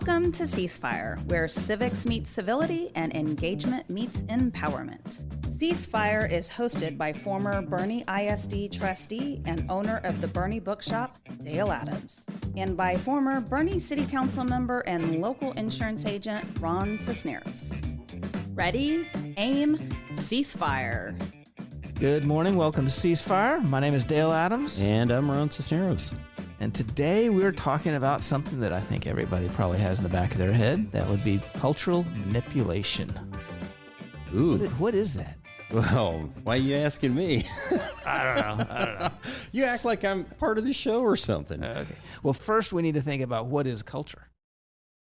Welcome to Ceasefire, where civics meets civility and engagement meets empowerment. Ceasefire is hosted by former Boerne ISD trustee and owner of the Boerne Bookshop, Dale Adams, and by former Boerne City Council member and local insurance agent, Ron Cisneros. Ready, aim, ceasefire. Good morning. Welcome to Ceasefire. My name is Dale Adams. And I'm Ron Cisneros. And today we're talking about something that I think everybody probably has in the back of their head. That would be cultural manipulation. Ooh. What is that? Well, why are you asking me? I don't know. You act like I'm part of the show or something. Okay. Well, first we need to think about what is culture.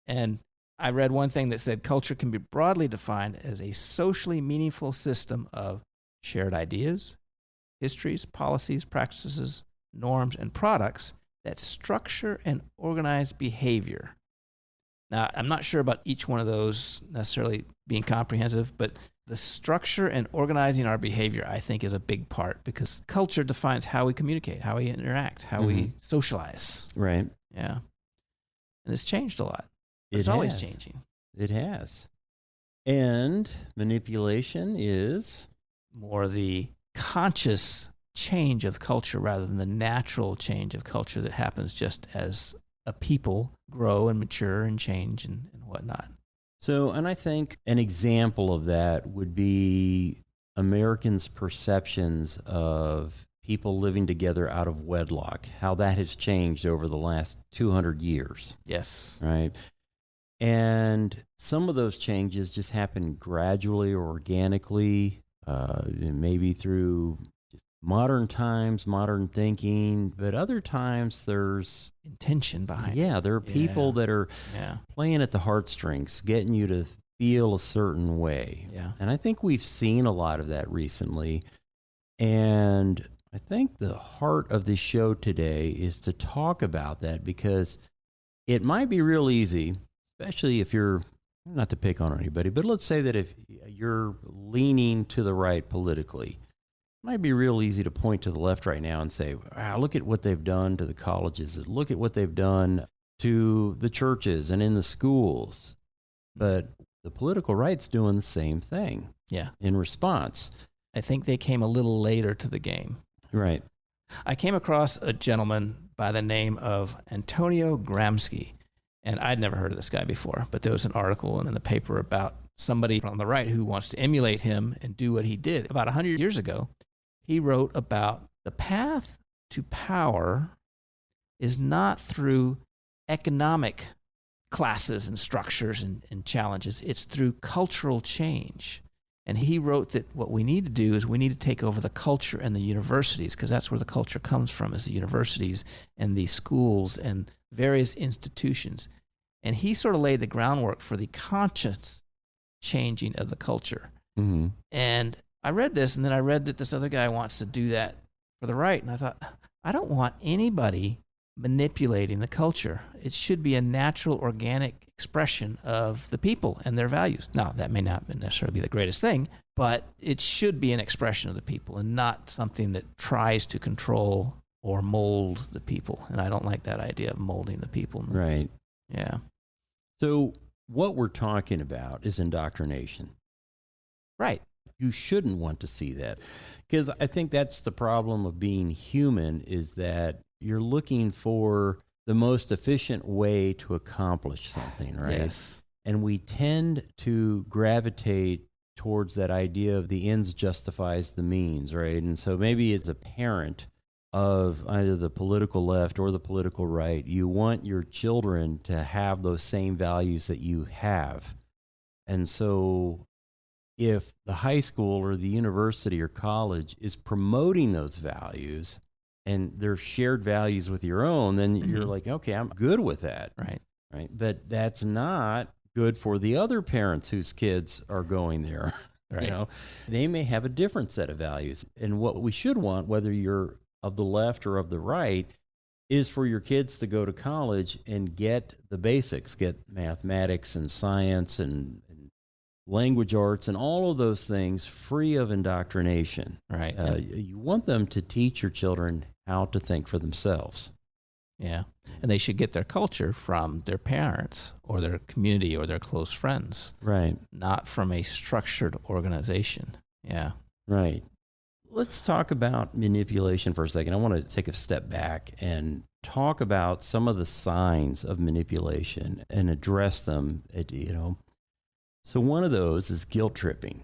And I read one thing that said culture can be broadly defined as a socially meaningful system of shared ideas, histories, policies, practices, norms, and products that structure and organize behavior. Now, I'm not sure about each one of those necessarily being comprehensive, but the structure and organizing our behavior, I think, is a big part because culture defines how we communicate, how we interact, how we socialize. Right. Yeah. And it's changed a lot. It's always changing. It has. And manipulation is more the conscious change of culture rather than the natural change of culture that happens just as a people grow and mature and change and whatnot. So, and I think an example of that would be Americans' perceptions of people living together out of wedlock, how that has changed over the last 200 years. Yes. Right. And some of those changes just happen gradually or organically, maybe through modern times, modern thinking, but other times there's intention behind it. Yeah, there are people that are playing at the heartstrings, getting you to feel a certain way. Yeah. And I think we've seen a lot of that recently. And I think the heart of this show today is to talk about that because it might be real easy, especially if you're, not to pick on anybody, but let's say that if you're leaning to the right politically, it might be real easy to point to the left right now and say, wow, look at what they've done to the colleges. Look at what they've done to the churches and in the schools. But the political right's doing the same thing in response. I think they came a little later to the game. Right. I came across a gentleman by the name of Antonio Gramsci. And I'd never heard of this guy before, but there was an article in the paper about somebody on the right who wants to emulate him and do what he did. About 100 years ago, he wrote about the path to power is not through economic classes and structures and challenges. It's through cultural change. And he wrote that what we need to do is we need to take over the culture and the universities, because that's where the culture comes from, is the universities and the schools and various institutions. And he sort of laid the groundwork for the conscious changing of the culture. Mm-hmm. And I read this, and then I read that this other guy wants to do that for the right. And I thought, I don't want anybody manipulating the culture. It should be a natural, organic expression of the people and their values. Now, that may not necessarily be the greatest thing, but it should be an expression of the people and not something that tries to control or mold the people. And I don't like that idea of molding the people. Right. Yeah. So what we're talking about is indoctrination. Right. You shouldn't want to see that, because I think that's the problem of being human, is that you're looking for the most efficient way to accomplish something, right? Yes. And we tend to gravitate towards that idea of the ends justifies the means, right? And so maybe as a parent of either the political left or the political right, you want your children to have those same values that you have. And so if the high school or the university or college is promoting those values and they're shared values with your own, then you're like, okay, I'm good with that. Right. Right. But that's not good for the other parents whose kids are going there. Right. You know, they may have a different set of values. And what we should want, whether you're of the left or of the right, is for your kids to go to college and get the basics, get mathematics and science and language arts and all of those things free of indoctrination. Right. You want them to teach your children how to think for themselves. Yeah. And they should get their culture from their parents or their community or their close friends. Right. Not from a structured organization. Yeah. Right. Let's talk about manipulation for a second. I want to take a step back and talk about some of the signs of manipulation and address them. So one of those is guilt tripping.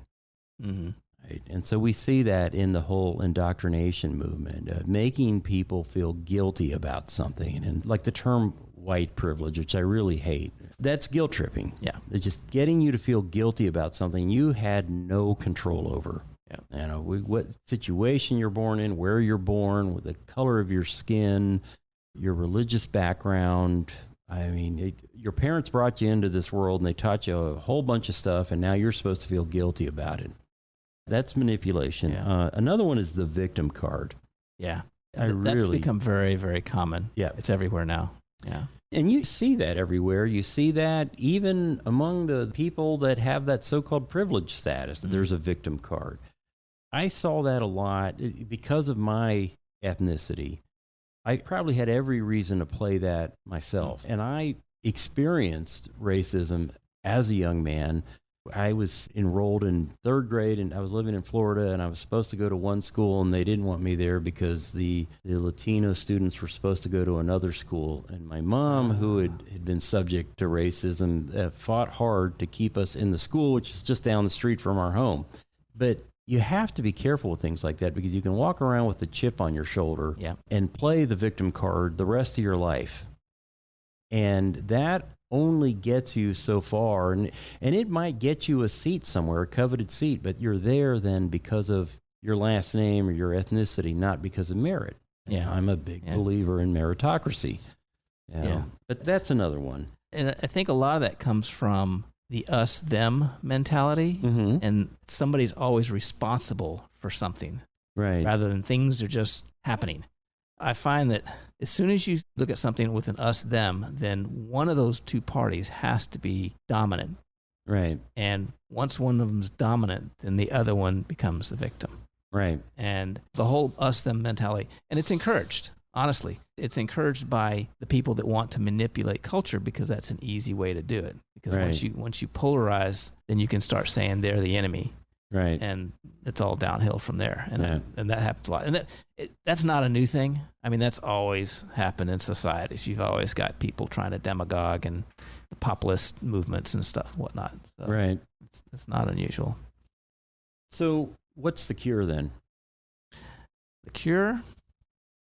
Mm-hmm. Right? And so we see that in the whole indoctrination movement, making people feel guilty about something. And like the term white privilege, which I really hate, that's guilt tripping. Yeah. It's just getting you to feel guilty about something you had no control over. Yeah. What situation you're born in, where you're born, with the color of your skin, your religious background. I mean, your parents brought you into this world and they taught you a whole bunch of stuff, and now you're supposed to feel guilty about it. That's manipulation. Yeah. Another one is the victim card. Yeah. That's become very, very common. Yeah. It's everywhere now. Yeah. And you see that everywhere. You see that even among the people that have that so-called privileged status, Mm-hmm. there's a victim card. I saw that a lot because of my ethnicity. I probably had every reason to play that myself. And I experienced racism as a young man. I was enrolled in third grade, and I was living in Florida, and I was supposed to go to one school, and they didn't want me there because the Latino students were supposed to go to another school. And my mom, who had been subject to racism, fought hard to keep us in the school, which is just down the street from our home. But you have to be careful with things like that, because you can walk around with a chip on your shoulder and play the victim card the rest of your life. And that only gets you so far. And it might get you a seat somewhere, a coveted seat, but you're there then because of your last name or your ethnicity, not because of merit. Yeah. I'm a big believer in meritocracy. Yeah. But that's another one. And I think a lot of that comes from the us-them mentality, Mm-hmm. and somebody's always responsible for something, Right. rather than things are just happening. I find that as soon as you look at something with an us-them, then one of those two parties has to be dominant. Right. And once one of them's dominant, then the other one becomes the victim. Right. And the whole us-them mentality, and it's encouraged. Honestly, it's encouraged by the people that want to manipulate culture, because that's an easy way to do it. Because once you polarize, then you can start saying they're the enemy, Right. and it's all downhill from there. And that happens a lot. And that's not a new thing. I mean, that's always happened in societies. You've always got people trying to demagogue, and the populist movements and stuff, whatnot. So Right. it's not unusual. So what's the cure then? The cure?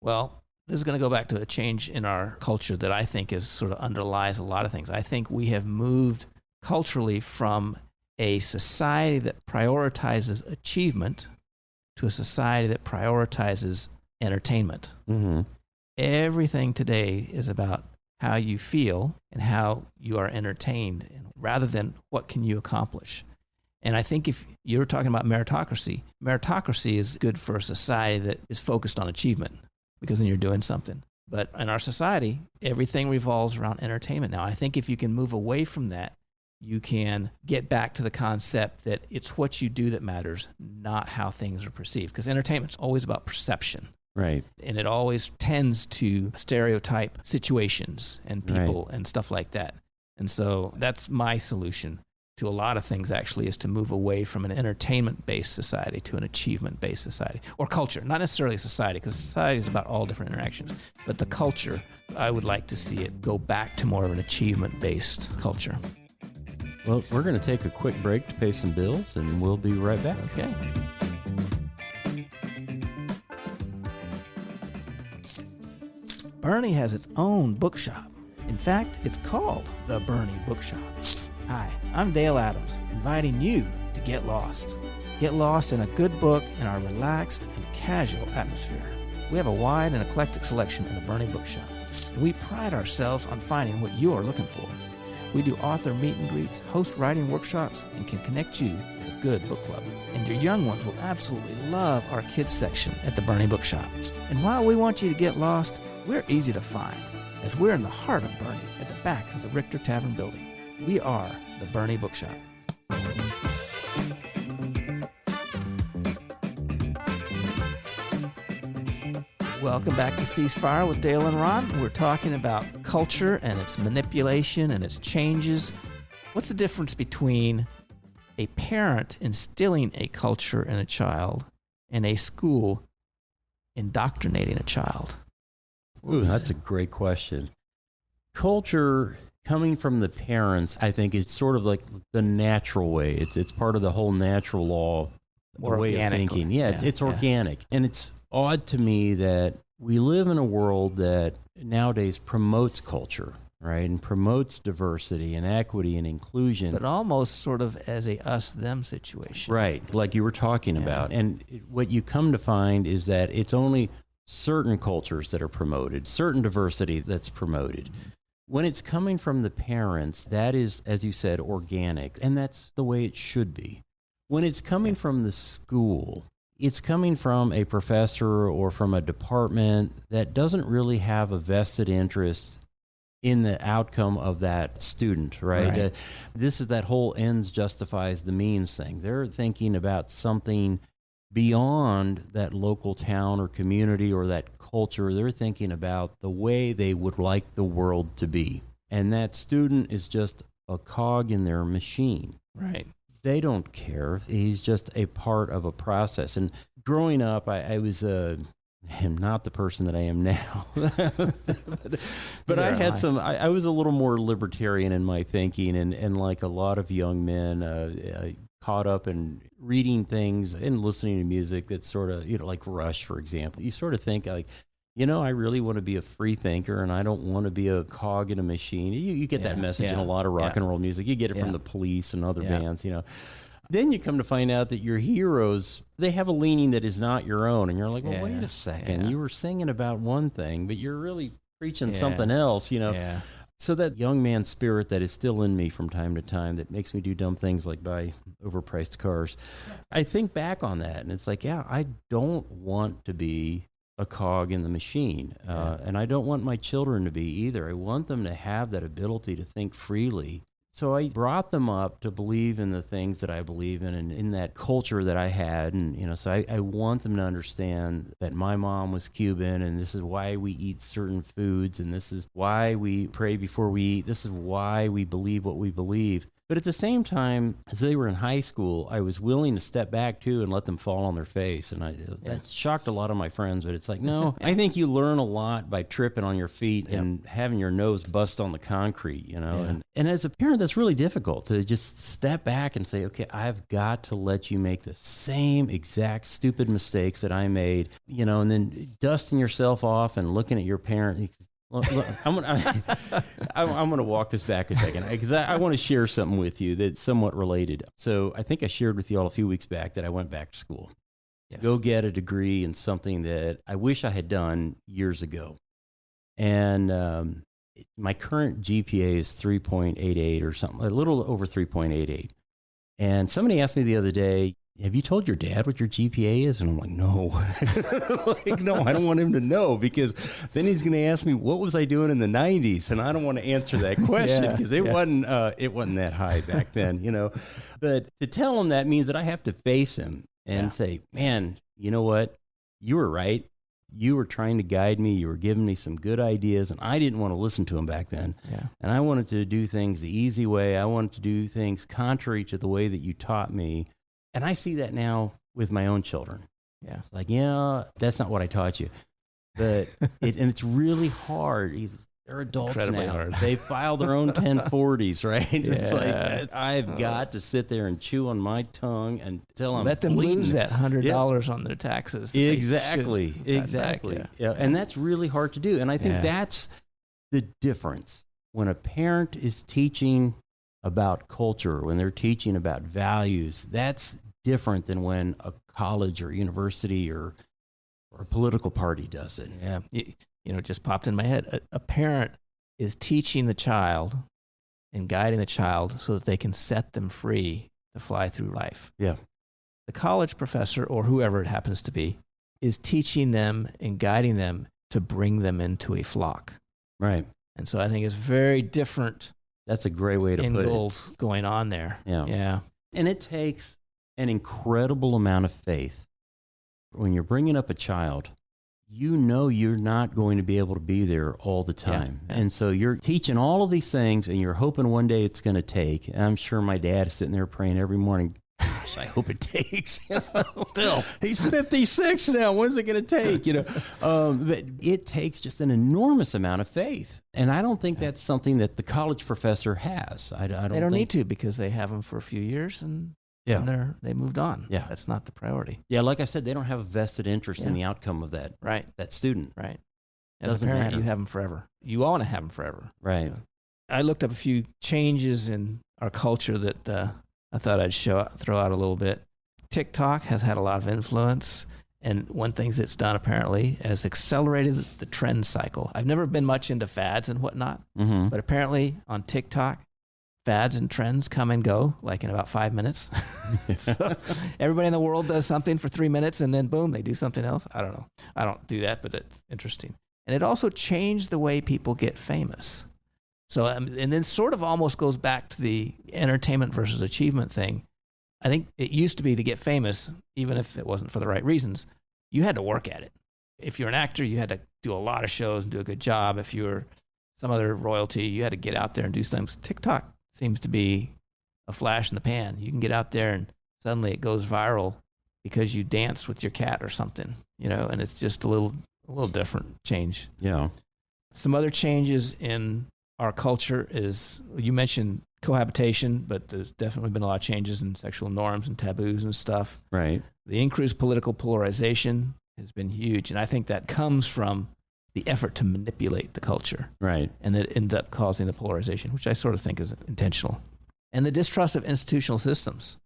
Well, this is going to go back to a change in our culture that I think is sort of underlies a lot of things. I think we have moved culturally from a society that prioritizes achievement to a society that prioritizes entertainment. Mm-hmm. Everything today is about how you feel and how you are entertained, rather than what can you accomplish. And I think if you're talking about meritocracy is good for a society that is focused on achievement, because then you're doing something. But in our society, everything revolves around entertainment now. I think if you can move away from that, you can get back to the concept that it's what you do that matters, not how things are perceived. Because entertainment's always about perception. Right. And it always tends to stereotype situations and people and stuff like that. And so that's my solution to a lot of things, actually, is to move away from an entertainment-based society to an achievement-based society, or culture. Not necessarily society, because society is about all different interactions. But the culture, I would like to see it go back to more of an achievement-based culture. Well, we're going to take a quick break to pay some bills, and we'll be right back. Okay. Boerne has its own bookshop. In fact, it's called the Boerne Bookshop. Hi, I'm Dale Adams, inviting you to get lost. Get lost in a good book in our relaxed and casual atmosphere. We have a wide and eclectic selection in the Boerne Bookshop, and we pride ourselves on finding what you're looking for. We do author meet and greets, host writing workshops, and can connect you with a good book club. And your young ones will absolutely love our kids section at the Boerne Bookshop. And while we want you to get lost, we're easy to find, as we're in the heart of Boerne at the back of the Richter Tavern building. We are the Boerne Bookshop. Welcome back to Ceasefire with Dale and Ron. We're talking about culture and its manipulation and its changes. What's the difference between a parent instilling a culture in a child and a school indoctrinating a child? Ooh, that's a great question. Culture coming from the parents, I think, is sort of like the natural way. It's part of the whole natural law way of thinking. Yeah, it's organic. And it's odd to me that we live in a world that nowadays promotes culture, right? And promotes diversity and equity and inclusion. But almost sort of as a us-them situation. Right, like you were talking about. And what you come to find is that it's only certain cultures that are promoted, certain diversity that's promoted. When it's coming from the parents, that is, as you said, organic, and that's the way it should be. When it's coming from the school, it's coming from a professor or from a department that doesn't really have a vested interest in the outcome of that student, right? This is that whole ends justifies the means thing. They're thinking about something beyond that local town or community or that culture. They're thinking about the way they would like the world to be. And that student is just a cog in their machine. Right. They don't care. He's just a part of a process. And growing up, I was am not the person that I am now. but I had I was a little more libertarian in my thinking, and like a lot of young men, caught up in reading things and listening to music that's sort of, like Rush, for example. You sort of think like, I really want to be a free thinker, and I don't want to be a cog in a machine. You get that message in a lot of rock and roll music. You get it from the Police and other bands, Then you come to find out that your heroes, they have a leaning that is not your own. And you're like, well, wait a second. You were singing about one thing, but you're really preaching something else, So that young man spirit that is still in me from time to time that makes me do dumb things like buy overpriced cars. I think back on that, and it's like, I don't want to be a cog in the machine. And I don't want my children to be either. I want them to have that ability to think freely. So I brought them up to believe in the things that I believe in and in that culture that I had. And, so I want them to understand that my mom was Cuban, and this is why we eat certain foods, and this is why we pray before we eat. This is why we believe what we believe. But at the same time, as they were in high school, I was willing to step back, too, and let them fall on their face. And that shocked a lot of my friends. But it's like, no, I think you learn a lot by tripping on your feet and having your nose bust on the concrete, And as a parent, that's really difficult to just step back and say, okay, I've got to let you make the same exact stupid mistakes that I made, and then dusting yourself off and looking at your parent. Look, I'm going to walk this back a second because I want to share something with you that's somewhat related. So I think I shared with you all a few weeks back that I went back to school to go get a degree in something that I wish I had done years ago. And my current GPA is 3.88 or something, a little over 3.88. And somebody asked me the other day, have you told your dad what your GPA is? And I'm like, no. No, I don't want him to know, because then he's going to ask me, what was I doing in the 90s? And I don't want to answer that question because it wasn't that high back then, But to tell him that means that I have to face him and say, man, you know what? You were right. You were trying to guide me. You were giving me some good ideas, and I didn't want to listen to him back then. And I wanted to do things the easy way. I wanted to do things contrary to the way that you taught me. And I see that now with my own children. It's like, that's not what I taught you. But it's really hard. They're adults Incredibly now. Hard. They file their own 1040s, right? It's like I've got to sit there and chew on my tongue and tell them. Let them lose that $100 on their taxes. Exactly. And that's really hard to do. And I think that's the difference. When a parent is teaching about culture, when they're teaching about values, that's different than when a college or university or a political party does it. It just popped in my head. A parent is teaching the child and guiding the child so that they can set them free to fly through life. The college professor, or whoever it happens to be, is teaching them and guiding them to bring them into a flock. Right. And so I think it's very different. That's a great way to put it. Goals going on there. And it takes an incredible amount of faith when you're bringing up a child you know you're not going to be able to be there all the time. Yeah. And so you're teaching all of these things and you're hoping one day it's going to take. And I'm sure my dad is sitting there praying every morning, gosh, I hope it takes. Still, he's 56 now. When's it going to take? But it takes just an enormous amount of faith. And I don't think that's something that the college professor has. I don't They don't think, need to, because they have them for a few years and they moved on. Yeah. That's not the priority. Yeah, like I said, they don't have a vested interest in Yeah. the outcome of that Right. student. Right. As Doesn't a parent, matter. you have them forever. You want to have them forever. Right. I looked up a few changes in our culture that I thought I'd throw out a little bit. TikTok has had a lot of influence, and one thing it's done apparently has accelerated the trend cycle. I've never been much into fads and whatnot, Mm-hmm. but apparently on TikTok, fads and trends come and go like in about 5 minutes. So everybody in the world does something for 3 minutes and then boom, they do something else. I don't know. I don't do that, but it's interesting. And it also changed the way people get famous. So, and then sort of almost goes back to the entertainment versus achievement thing. I think it used to be to get famous, even if it wasn't for the right reasons, you had to work at it. If you're an actor, you had to do a lot of shows and do a good job. If you were some other royalty, you had to get out there and do things. TikTok seems to be a flash in the pan. You can get out there and suddenly it goes viral because you danced with your cat or something, and it's just a little different change. Yeah. Some other changes in our culture is, you mentioned cohabitation, but there's definitely been a lot of changes in sexual norms and taboos and stuff. Right. The increased political polarization has been huge, and I think that comes from the effort to manipulate the culture. Right. And that ends up causing the polarization, which I sort of think is intentional. And the distrust of institutional systems,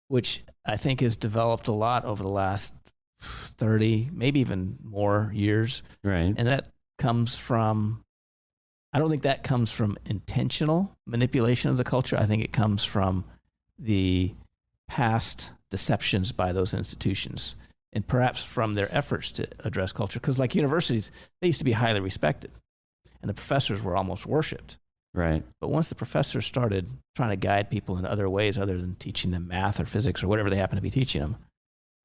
which I think has developed a lot over the last 30, maybe even more years. Right. And that comes from, I don't think that comes from intentional manipulation of the culture. I think it comes from the past deceptions by those institutions, and perhaps from their efforts to address culture. Because like universities, they used to be highly respected, and the professors were almost worshipped. Right. But once the professors started trying to guide people in other ways other than teaching them math or physics or whatever they happen to be teaching them,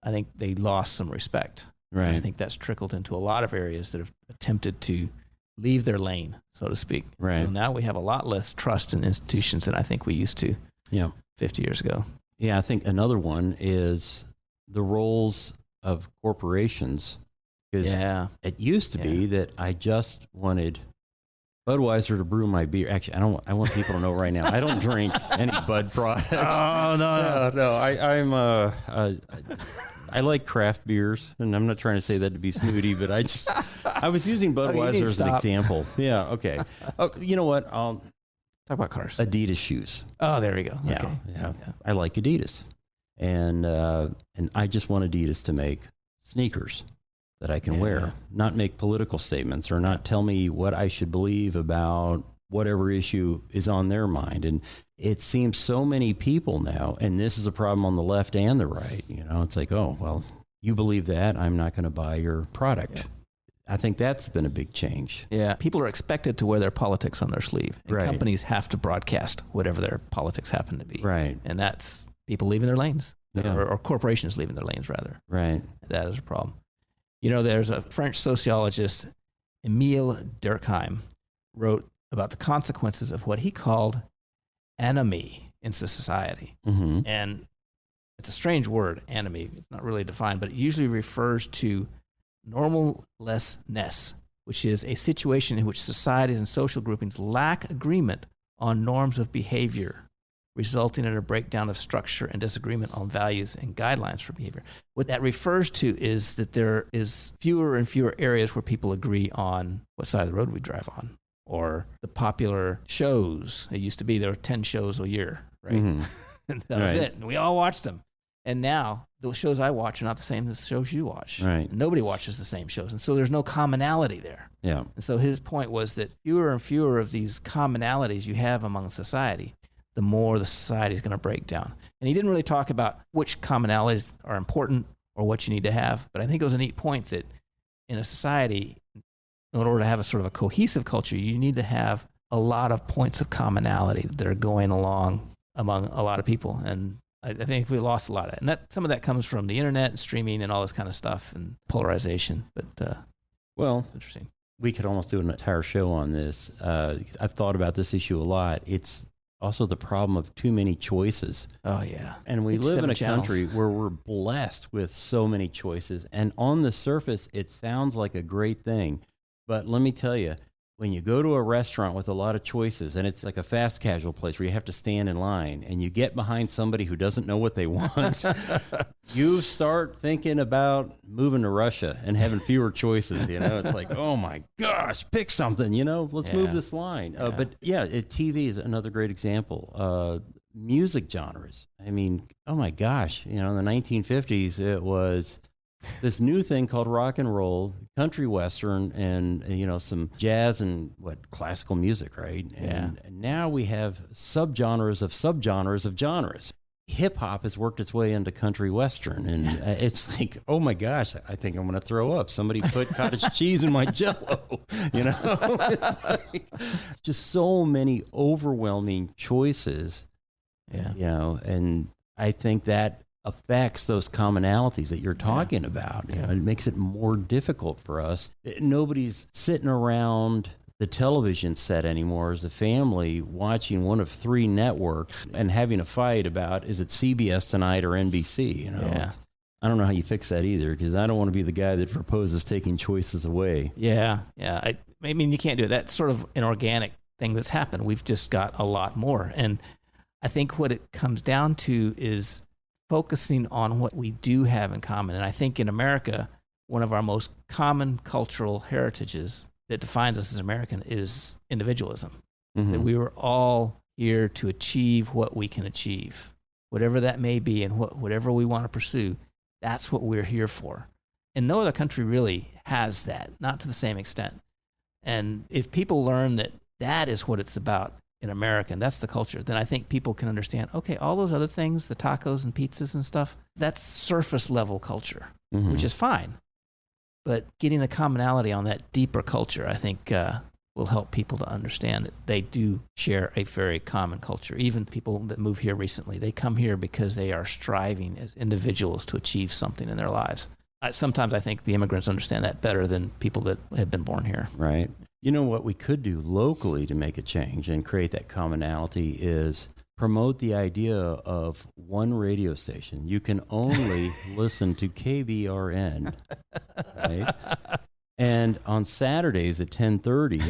I think they lost some respect. Right. And I think that's trickled into a lot of areas that have attempted to leave their lane, so to speak. Right. So now we have a lot less trust in institutions than I think we used to 50 years ago. Yeah, I think another one is the roles of corporations. Because it used to be that I just wanted Budweiser to brew my beer. Actually, I want people to know right now, I don't drink any Bud products. Oh, no. I like craft beers, and I'm not trying to say that to be snooty, but I was using Budweiser as an example. Yeah, okay. Oh, you know what? Talk about cars. Adidas shoes. Oh, there we go. Yeah, Okay. yeah. I like Adidas, and I just want Adidas to make sneakers that I can wear, not make political statements or not tell me what I should believe about whatever issue is on their mind. And it seems so many people now, and this is a problem on the left and the right, it's like, oh, well, you believe that, I'm not going to buy your product. Yeah. I think that's been a big change. Yeah. People are expected to wear their politics on their sleeve, and companies have to broadcast whatever their politics happen to be. Right. And that's people leaving their lanes, or corporations leaving their lanes, rather. Right. That is a problem. There's a French sociologist, Émile Durkheim, wrote about the consequences of what he called anomie in society. Mm-hmm. And it's a strange word, anomie. It's not really defined, but it usually refers to normlessness, which is a situation in which societies and social groupings lack agreement on norms of behavior, resulting in a breakdown of structure and disagreement on values and guidelines for behavior. What that refers to is that there is fewer and fewer areas where people agree on what side of the road we drive on, or the popular shows. It used to be there were 10 shows a year, right? Mm-hmm. And that was it. And we all watched them. And now the shows I watch are not the same as the shows you watch. Right. Nobody watches the same shows. And so there's no commonality there. Yeah. And so his point was that fewer and fewer of these commonalities you have among society, the more the society is going to break down. And he didn't really talk about which commonalities are important or what you need to have. But I think it was a neat point that in a society, in order to have a sort of a cohesive culture, you need to have a lot of points of commonality that are going along among a lot of people. And I think we lost a lot of that. And some of that comes from the internet and streaming and all this kind of stuff and polarization. But Well, It's interesting. we could almost do an entire show on this. I've thought about this issue a lot. It's also the problem of too many choices. Oh, yeah. And we It's live in 7 a channels. country where we're blessed with so many choices. And on the surface, it sounds like a great thing. But let me tell you, when you go to a restaurant with a lot of choices, and it's like a fast casual place where you have to stand in line, and you get behind somebody who doesn't know what they want, you start thinking about moving to Russia and having fewer choices. You know, it's like, oh my gosh, pick something, you know, let's move this line. But yeah, TV is another great example. Music genres. I mean, oh my gosh, you know, in the 1950s, it was this new thing called rock and roll, country western, and you know, some jazz and classical music, right? And now we have subgenres of subgenres of genres. Hip hop has worked its way into country western, and it's like, oh my gosh, I think I'm going to throw up. Somebody put cottage cheese in my Jell-O, you know? It's just so many overwhelming choices, you know, and I think that affects those commonalities that you're talking about. You know, it makes it more difficult for us. Nobody's sitting around the television set anymore as a family watching one of 3 networks and having a fight about, is it CBS tonight or NBC? You know, I don't know how you fix that either, because I don't want to be the guy that proposes taking choices away. I mean, you can't do it. That's sort of an organic thing that's happened. We've just got a lot more. And I think what it comes down to is focusing on what we do have in common. And I think in America, one of our most common cultural heritages that defines us as American is individualism. That we were all here to achieve what we can achieve, whatever that may be, and whatever we want to pursue. That's what we're here for. And no other country really has that, not to the same extent. And if people learn that that is what it's about in America, and that's the culture, then I think people can understand, okay, all those other things, the tacos and pizzas and stuff, that's surface level culture, which is fine. But getting the commonality on that deeper culture, I think, will help people to understand that they do share a very common culture. Even people that move here recently, they come here because they are striving as individuals to achieve something in their lives. Sometimes I think the immigrants understand that better than people that have been born here. Right. You know, what we could do locally to make a change and create that commonality is promote the idea of one radio station. You can only listen to KBRN, right? And on Saturdays at 10:30,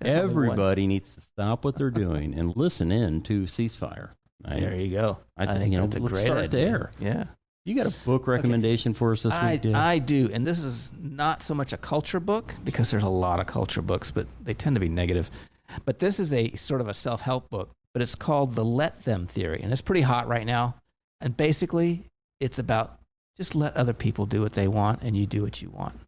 everybody needs to stop what they're doing and listen in to Ceasefire. Right? There you go. I think that's a great idea. Let's start there. Yeah. You got a book recommendation for us this week, Dan? I do, and this is not so much a culture book, because there's a lot of culture books, but they tend to be negative. But this is a sort of a self-help book, but it's called The Let Them Theory, and it's pretty hot right now. And basically, it's about just let other people do what they want, and you do what you want.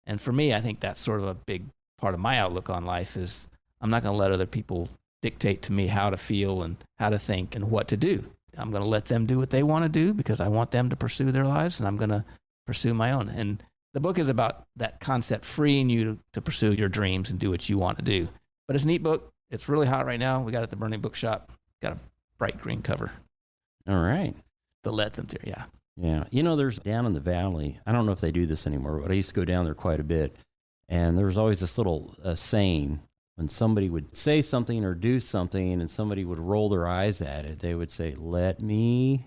And for me, I think that's sort of a big part of my outlook on life is I'm not going to let other people dictate to me how to feel and how to think and what to do. I'm going to let them do what they want to do because I want them to pursue their lives, and I'm going to pursue my own. And the book is about that concept, freeing you to pursue your dreams and do what you want to do. But it's a neat book. It's really hot right now. We got it at the Boerne Bookshop. Got a bright green cover. All right. The Let Them Theory, yeah. Yeah. You know, there's down in the valley, I don't know if they do this anymore, but I used to go down there quite a bit. And there was always this little saying, when somebody would say something or do something and somebody would roll their eyes at it, they would say, let me.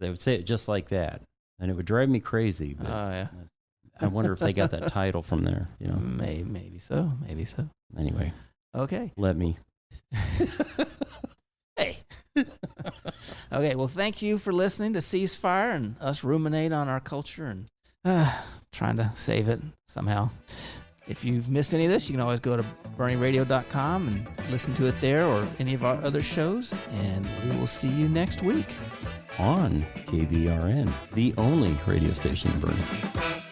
They would say it just like that. And it would drive me crazy. But yeah. I wonder if they got that title from there. You know, Maybe so. Maybe so. Anyway. Okay. Let me. Hey. Okay, well, thank you for listening to Ceasefire and us ruminate on our culture and trying to save it somehow. If you've missed any of this, you can always go to BoerneRadio.com and listen to it there or any of our other shows. And we will see you next week on KBRN, the only radio station in Boerne.